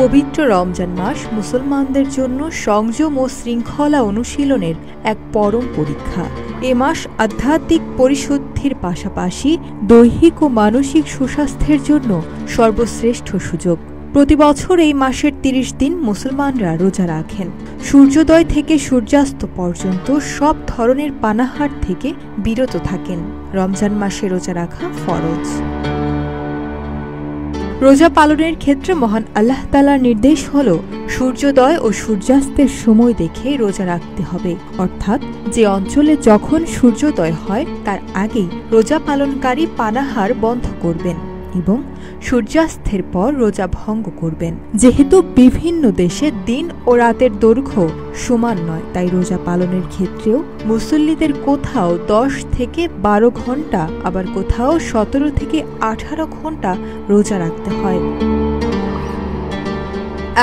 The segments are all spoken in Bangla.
পবিত্র রমজান মাস মুসলমানদের জন্য সংযম ও শৃঙ্খলা অনুশীলনের এক পরম পরীক্ষা। এ মাস আধ্যাত্মিক পরিশুদ্ধির পাশাপাশি দৈহিক ও মানসিক সুস্বাস্থ্যের জন্য সর্বশ্রেষ্ঠ সুযোগ। প্রতি বছর এই মাসের ৩০ দিন মুসলমানরা রোজা রাখেন। সূর্যোদয় থেকে সূর্যাস্ত পর্যন্ত সব ধরনের পানাহার থেকে বিরত থাকেন। রমজান মাসে রোজা রাখা ফরজ। রোজা পালনের ক্ষেত্রে মহান আল্লাহ তাআলার নির্দেশ হল সূর্যোদয় ও সূর্যাস্তের সময় দেখে রোজা রাখতে হবে, অর্থাৎ যে অঞ্চলে যখন সূর্যোদয় হয় তার আগেই রোজা পালনকারী পানাহার বন্ধ করবেন এবং সূর্যাস্তের পর রোজা ভঙ্গ করবেন। যেহেতু বিভিন্ন দেশে দিন ও রাতের দৈর্ঘ্য সমান নয়, তাই রোজা পালনের ক্ষেত্রেও মুসল্লিদের কোথাও 10 থেকে 12 ঘন্টা, আবার কোথাও 17 থেকে 18 ঘন্টা রোজা রাখতে হয়।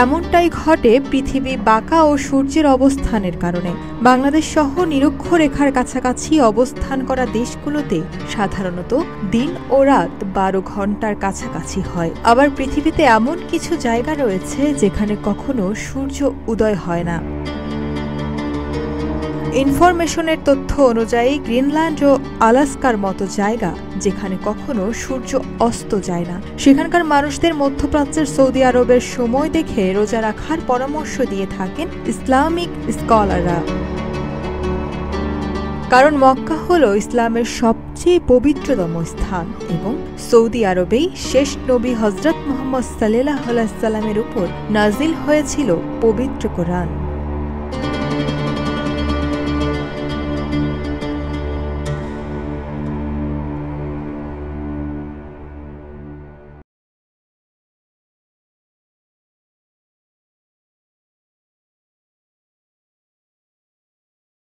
এমনটাই ঘটে পৃথিবী বাঁকা ও সূর্যের অবস্থানের কারণে। বাংলাদেশ সহ নিরক্ষরেখার কাছাকাছি অবস্থান করা দেশগুলোতে সাধারণত দিন ও রাত 12 ঘন্টার কাছাকাছি হয়। আবার পৃথিবীতে এমন কিছু জায়গা রয়েছে যেখানে কখনো সূর্য উদয় হয় না। ইনফরমেশনের তথ্য অনুযায়ী গ্রিনল্যান্ড ও আলাস্কার মতো জায়গা যেখানে কখনো সূর্য অস্ত যায় না, সেখানকার মানুষদের মধ্যপ্রাচ্যের সৌদি আরবের সময় দেখে রোজা রাখার পরামর্শ দিয়ে থাকেন ইসলামিক স্কলাররা। কারণ মক্কা হল ইসলামের সবচেয়ে পবিত্রতম স্থান এবং সৌদি আরবেই শেষ নবী হযরত মুহাম্মদ সাল্লাল্লাহু আলাইহি ওয়াসাল্লামের উপর নাজিল হয়েছিল পবিত্র কোরআন।